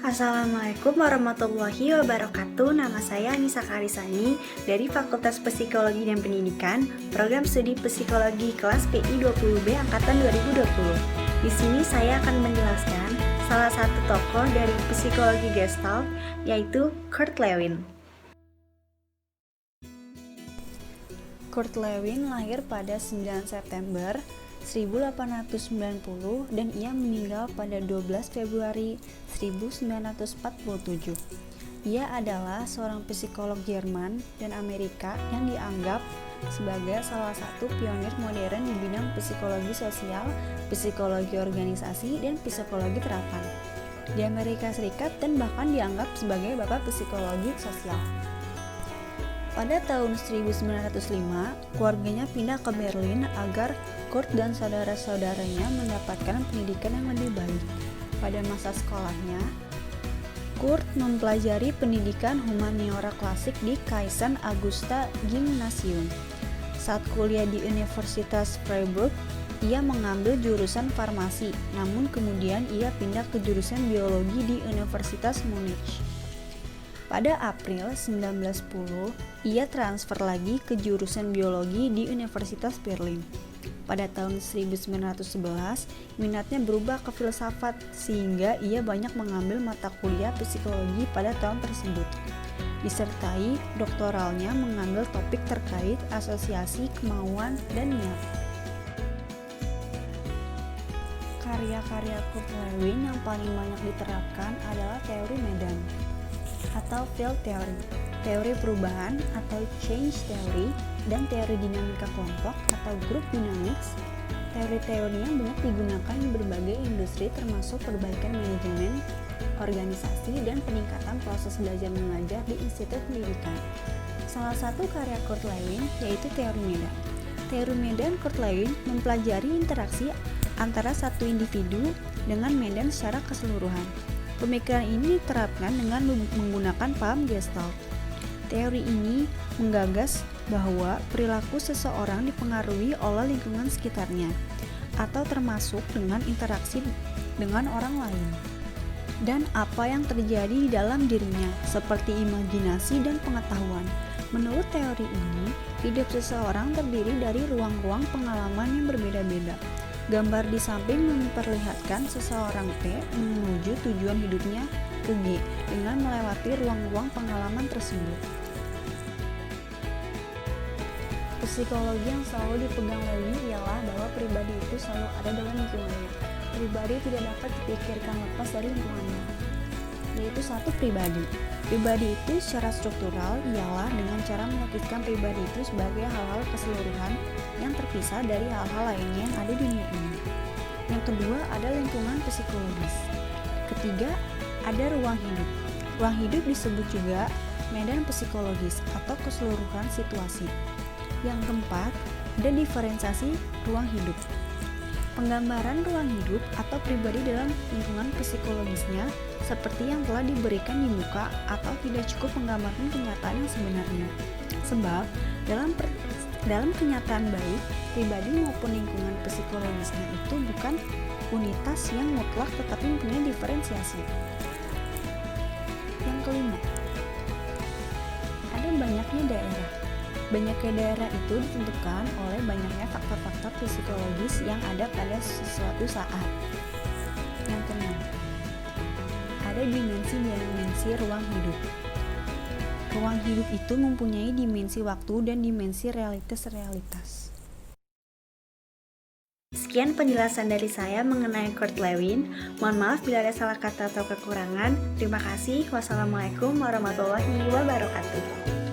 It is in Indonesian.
Assalamualaikum warahmatullahi wabarakatuh. Nama saya Anissa Karisani dari Fakultas Psikologi dan Pendidikan, Program Studi Psikologi kelas PI 20B angkatan 2020. Di sini saya akan menjelaskan salah satu tokoh dari psikologi Gestalt, yaitu Kurt Lewin. Kurt Lewin lahir pada 9 September 1890 dan ia meninggal pada 12 Februari 1947. Ia adalah seorang psikolog Jerman dan Amerika yang dianggap sebagai salah satu pionir modern di bidang psikologi sosial, psikologi organisasi, dan psikologi terapan di Amerika Serikat dan bahkan dianggap sebagai bapak psikologi sosial. Pada tahun 1905, keluarganya pindah ke Berlin agar Kurt dan saudara-saudaranya mendapatkan pendidikan yang lebih baik. Pada masa sekolahnya, Kurt mempelajari pendidikan humaniora klasik di Kaizen Augusta Gymnasium. Saat kuliah di Universitas Freiburg, ia mengambil jurusan farmasi, namun kemudian ia pindah ke jurusan biologi di Universitas Munich. Pada April 1910, ia transfer lagi ke jurusan biologi di Universitas Berlin. Pada tahun 1911, minatnya berubah ke filsafat sehingga ia banyak mengambil mata kuliah psikologi pada tahun tersebut. Disertai doktoralnya mengambil topik terkait asosiasi kemauan dan niat. Karya-karya Kurt Lewin yang paling banyak diterapkan adalah teori Medan atau field theory, teori perubahan atau change theory, dan teori dinamika kelompok atau group dynamics. Teori-teorinya banyak digunakan di berbagai industri termasuk perbaikan manajemen, organisasi, dan peningkatan proses belajar mengajar di institut pendidikan. Salah satu karya Kurt Lewin yaitu teori Medan. Teori Medan Kurt Lewin mempelajari interaksi antara satu individu dengan medan secara keseluruhan. Pemikiran ini diterapkan dengan menggunakan paham Gestalt. Teori ini menggagas bahwa perilaku seseorang dipengaruhi oleh lingkungan sekitarnya, atau termasuk dengan interaksi dengan orang lain, dan apa yang terjadi di dalam dirinya, seperti imajinasi dan pengetahuan. Menurut teori ini, hidup seseorang terdiri dari ruang-ruang pengalaman yang berbeda-beda. Gambar di samping memperlihatkan seseorang P menuju tujuan hidupnya ke G dengan melewati ruang-ruang pengalaman tersebut. Psikologi yang selalu dipegang Lewin ialah bahwa pribadi itu selalu ada dalam lingkungannya. Pribadi tidak dapat dipikirkan lepas dari lingkungannya, yaitu satu pribadi. Pribadi itu secara struktural ialah dengan cara menyakitkan pribadi itu sebagai hal-hal keseluruhan yang terpisah dari hal-hal lainnya yang ada di dunia ini. Yang kedua ada lingkungan psikologis. Ketiga ada ruang hidup. Ruang hidup disebut juga medan psikologis atau keseluruhan situasi. Yang keempat ada diferensiasi ruang hidup. Penggambaran ruang hidup atau pribadi dalam lingkungan psikologisnya seperti yang telah diberikan di muka atau tidak cukup menggambarkan kenyataan yang sebenarnya. Sebab dalam kenyataan baik, pribadi maupun lingkungan psikologisnya itu bukan unitas yang mutlak tetapi mempunyai diferensiasi. Yang kelima, ada banyaknya daerah. Banyaknya daerah itu ditentukan oleh banyaknya faktor-faktor psikologis yang ada pada sesuatu saat. Yang keenam, ada dimensi-dimensi ruang hidup. Ruang hidup itu mempunyai dimensi waktu dan dimensi realitas-realitas. Sekian penjelasan dari saya mengenai Kurt Lewin. Mohon maaf bila ada salah kata atau kekurangan. Terima kasih. Wassalamualaikum warahmatullahi wabarakatuh.